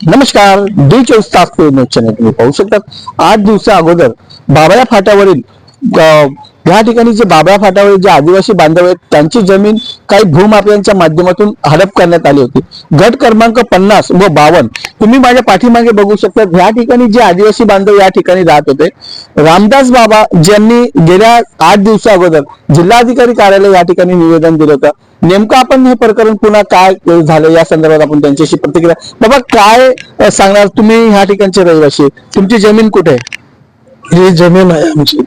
नमस्कार, डी 24 तास news channel तुम्ही पाहू शकतात। 8 दिवसा अगोदर बाबळा फाट्यावरील या ठिकाणी जे बाबळा फाट्यावरील जे आदिवासी बांधव आहेत त्यांची जमीन काही भूमाफियांच्या माध्यमातून हडप करण्यात आली होती। गट क्रमांक 50 व 52 तुम्ही माझ्या पाठीमागे बघू शकता। या ठिकाणी जे आदिवासी बांधव या ठिकाणी राहत होते, रामदास बाबा ज्यांनी गेल्या 8 दिवसा अगोदर जिल्हाधिकारी कार्यालय या ठिकाणी निवेदन दिलं होतं। नेमकं आपण हे प्रकरण पुन्हा काय झालं या संदर्भात आपण त्यांच्याशी प्रतिक्रिया बाबा काय सांगणार तुम्ही? ह्या ठिकाणचे रहिवासी, तुमची जमीन कुठे आहे? ही जमीन आहे आमची।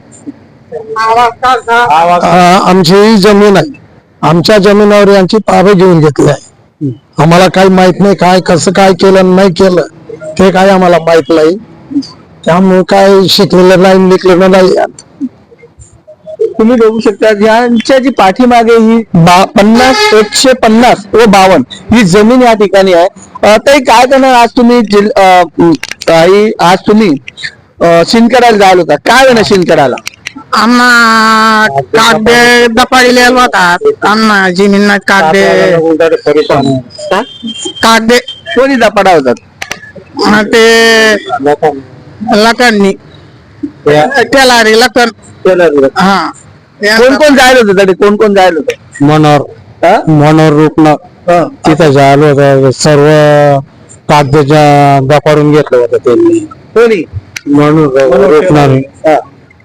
आमची ही जमीन आहे। आमच्या जमिनीवर यांची ताबे घेऊन घेतले आहे। आम्हाला काही माहित नाही काय कसं काय केलं नाही केलं ते काय आम्हाला माहित नाही। त्यामुळे काय शिकलेलं नाही निकलेलं नाही। तुम्ही बघू शकता यांच्या जी पाठीमागे ही 50 150 व 52 ही जमीन या ठिकाणी आहे। ते काय करणार आज तुम्ही आज तुम्ही शिंदखेड्याला जायला होता, काय वेळ शिंदखेड्याला आम्हाला कागदे दपाडीले होतात। आम्हाला जमीन कागदे कोणी दपाडा होतात? ते लखननी त्याला रे लखन हा कोण कोण जायला होतं तरी? कोण कोण जायला होतं? मनोहर रूपनं तिथं जायला होतं। सर्व कागदाच्या दपाडून घेतलं होतं त्यांनी। कोणी? मनोहर रूपनं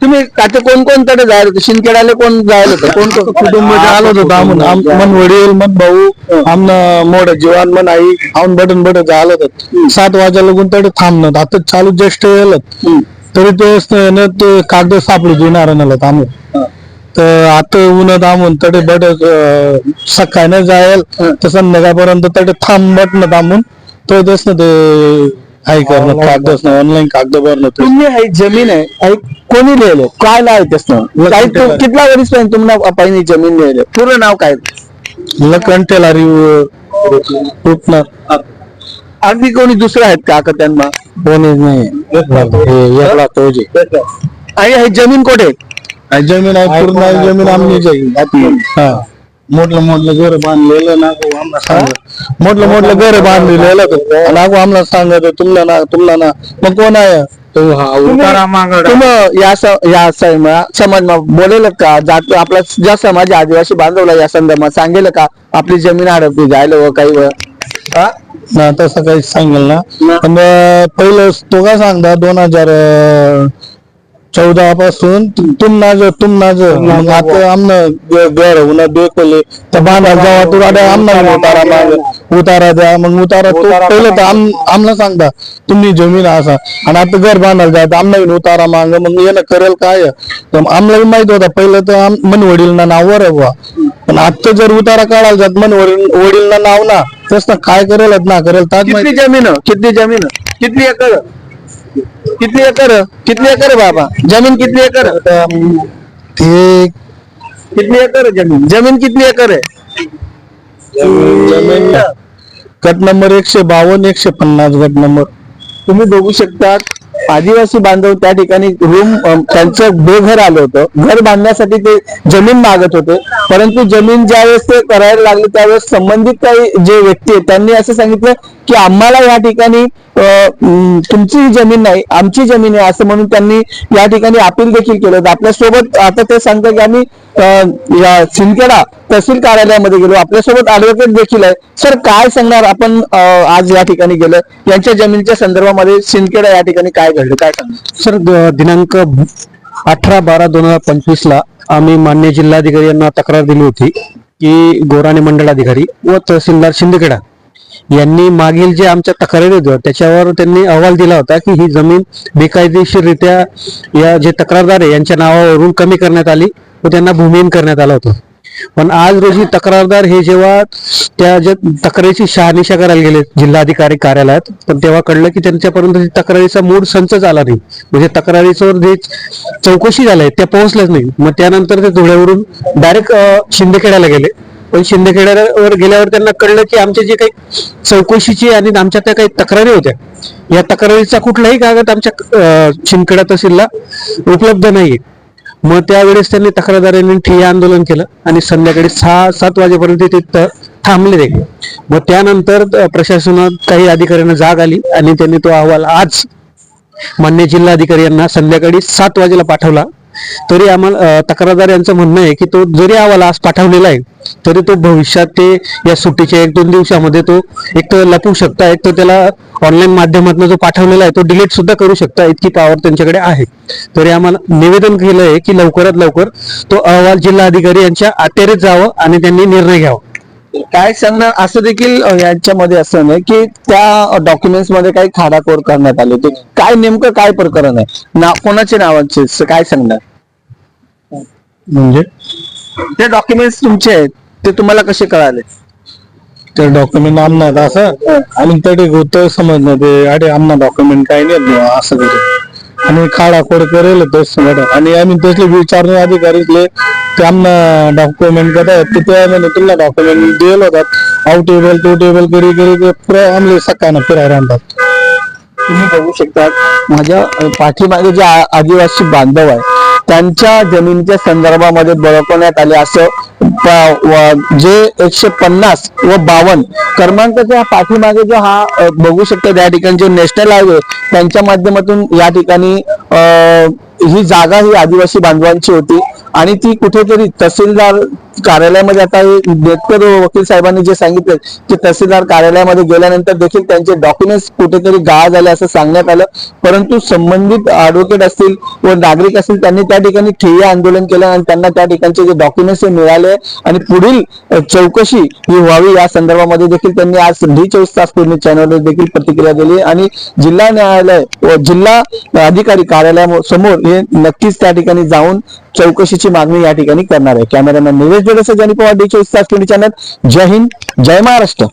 तुम्ही आता कोण कोण तडे जायला होते? शिंदखेड्याला कोण जायला होतं? कोण कोण कुटुंब आलो होतो। मन वडील मन भाऊ आमनं मोठ जीवन मन आई आऊन बटन बट झालं होतं। 7 वाजा लागून तडे थांबणं आता चालू जस्ट येलं तरी ते कागद सापडू देणार नाही थांबून। तर आता उन्हात थांबून तडे बट सकाळी नाही जायल तर संध्याकाळपर्यंत तडे थांबत ना थांबून तो देस ना ते हाय करणं कागदच ना ऑनलाईन कागद भरणं। तुम्ही ही जमीन आहे कोणी लिहिलं? काय नाव आहे त्याचं? काही कितला वर्ष तुम्हाला पहिली जमीन लिहिलं? पूर्ण नाव काय? लखन टेलारी रूपनं। अगदी कोणी दुसरं आहेत का त्यांना? कोणीच नाही। आणि ही जमीन कुठे? जमीन आहे पूर्ण जमीन आमची। मोठलं घर बांधलेलं ना मोठलं घर बांधलेलं ना आम्हाला सांगत तुमला ना मग कोण आहे या समाज बोलेल का? जात आपला ज्या समाज आदिवासी बांधवला या संदर्भात सांगेल का आपली जमीन हडपली जायला व काही ना तसं काही सांगेल ना। पण पहिलं तो काय सांगता 2014 पासून तुम मग आता आमनं घर होऊन बेकोले तर बांधायला जावा तू आमना उतारा द्या। मग उतारा पहिलं तर आमला सांगता तुम्ही जमीन असा आणि आता घर बांधायला जायचं आमना उतारा माग मग येणं करेल काय? तर आम्हाला माहित होता पहिलं तर मन वडील नावावर आहे बुवा। पण आता जर उतारा काढायला जात मन वडील नाव ना तस ना काय करेल ना करेल। किती जमीन किती एकर किती एकर बाबा जमीन? किती एकर ते किती एकर जमीन किती एकर आहे? जमीन गट नंबर 152 150 गट नंबर। तुम्ही बघू शकता आदिवासी बांधव त्या ठिकाणी रूम त्यांचं बेघर आलं होतं। घर बांधण्यासाठी ते जमीन मागत होते, परंतु जमीन ज्यावेळेस ते करायला लागले त्यावेळेस संबंधित काही जे व्यक्ती आहेत त्यांनी असं सांगितलं की आम्हाला या ठिकाणी तुमची जमीन नाही आमची जमीन आहे असं म्हणून त्यांनी या ठिकाणी अपील देखील केलं होतं। आपल्यासोबत आता ते सांगतात की आम्ही या शिंदखेडा तहसील कार्यालयामध्ये गेलो, आपल्यासोबत ऍडव्होकेट देखील आहे। सर काय सांगणार आपण? आज या ठिकाणी गेलं यांच्या जमिनीच्या संदर्भामध्ये शिंदखेडा या ठिकाणी काय घडलं काय सांगणार? सर दिनांक 18/12/2025 ला आम्ही मान्य जिल्हाधिकारी यांना तक्रार दिली होती की गोराणे मंडलाधिकारी व तहसीलदार शिंदखेडा यांनी मागील जे आमच्या तक्रारी होत्या त्याच्यावर त्यांनी अहवाल दिला होता की ही जमीन बेकायदेशीररित्या या जे तक्रारदार आहे यांच्या नावावरून कमी करण्यात आली व त्यांना भूमिहीन करण्यात आलं होतं। पण आज रोजी तक्रारदार हे जेव्हा त्या ज्या तक्रारीची शहानिशा करायला गेले जिल्हाधिकारी कार्यालयात पण तेव्हा कळलं की त्यांच्यापर्यंत तक्रारीचा मूळ संचच आला नाही। म्हणजे तक्रारीचं जे चौकशी झालंय त्या पोहोचल्याच नाही। मग त्यानंतर ते धुळ्यावरून डायरेक्ट शिंदखेड्याला गेले। पण शिंदखेड्यावर गेल्यावर त्यांना कळलं की आमच्या जे काही चौकशीची आणि आमच्या त्या काही तक्रारी होत्या या तक्रारीचा कुठलाही कागद आमच्या शिंदखेडा तहसीलला उपलब्ध नाहीये। मग त्यावेळेस त्यांनी तक्रारदारांनी ठिय्या आंदोलन केलं आणि संध्याकाळी 6-7 वाजेपर्यंत ते थांबले ते. मग त्यानंतर प्रशासनात काही अधिकाऱ्यांना जाग आली आणि त्यांनी तो अहवाल आज मान्य जिल्हाधिकारी यांना संध्याकाळी 7 वाजेला पाठवला. तरी आम्हाला तक्रारदार यांचं म्हणणं आहे की तो जरी अहवाल आज पाठवलेला आहे तरी तो भविष्यात ते या सुट्टीच्या 1-2 दिवसामध्ये तो एक तर लपवू शकता, एक तर त्याला ऑनलाईन माध्यमातून जो पाठवलेला आहे तो डिलीट सुद्धा करू शकता, इतकी पॉवर त्यांच्याकडे आहे. तरी आम्हाला निवेदन केलं आहे की लवकरात लवकर तो अहवाल जिल्हाधिकारी यांच्या अखत्यारीत जावं आणि त्यांनी निर्णय घ्यावा. काय सांगणार असं देखील यांच्यामध्ये असं नाही की त्या डॉक्युमेंट्स मध्ये काही खाडाखोड करण्यात आले होते. काय नेमकं काय प्रकरण आहे, कोणाचे नावाचे काय सांगणार? म्हणजे ते डॉक्युमेंट्स तुमचे आहेत ते तुम्हाला कसे कळाले? ते डॉक्युमेंट आमना असं आणि तरी होतं समजणं ते अरे आमना डॉक्युमेंट काही नाही असं करू आणि खाडाखोड करेल आणि आम्ही तसले विचारणे अधिकारीले ते आमना डॉक्युमेंट करतात ते त्यामध्ये तुला डॉक्युमेंट दिले होतात आउट टेबल टू टेबल करी करी आमले सकाळनं फिरायला आणतात. तुम्ही बघू शकता माझ्या पाठीमागे जे आदिवासी बांधव आहे त्यांच्या जमिनीच्या संदर्भामध्ये बळकवण्यात आले असं जे 150 व 52 क्रमांकाच्या पाठीमागे जो हा बघू शकता त्या ठिकाणी जो नॅशनल हायवे त्यांच्या माध्यमातून या ठिकाणी ही जागा ही आदिवासी बांधवांची होती आणि ती कुठेतरी तहसीलदार कार्यालयामध्ये आता नेतकर वकील साहेबांनी जे सांगितलं की तहसीलदार कार्यालयामध्ये गेल्यानंतर देखील त्यांचे डॉक्युमेंट्स कुठेतरी गाळ झाले असं सांगण्यात आलं. परंतु संबंधित ऍडव्होकेट असतील व नागरिक असतील त्यांनी त्या ठिकाणी ठिय्या आंदोलन केलं आणि त्यांना त्या ठिकाणचे जे डॉक्युमेंट्स मिळाले आणि पुढील चौकशी ही व्हावी या संदर्भामध्ये देखील त्यांनी आज 24 तास पूर्ण चॅनलवर देखील प्रतिक्रिया दिली आणि जिल्हा न्यायालय व जिल्हा अधिकारी कार्यालयासमोर हे नक्कीच त्या ठिकाणी जाऊन चौकशीची मागणी या ठिकाणी करणार आहे. कॅमेरामॅन निवेश जोडसे, जानी पवार, 24 तास पूर्ण चॅनल. जय हिंद, जय महाराष्ट्र.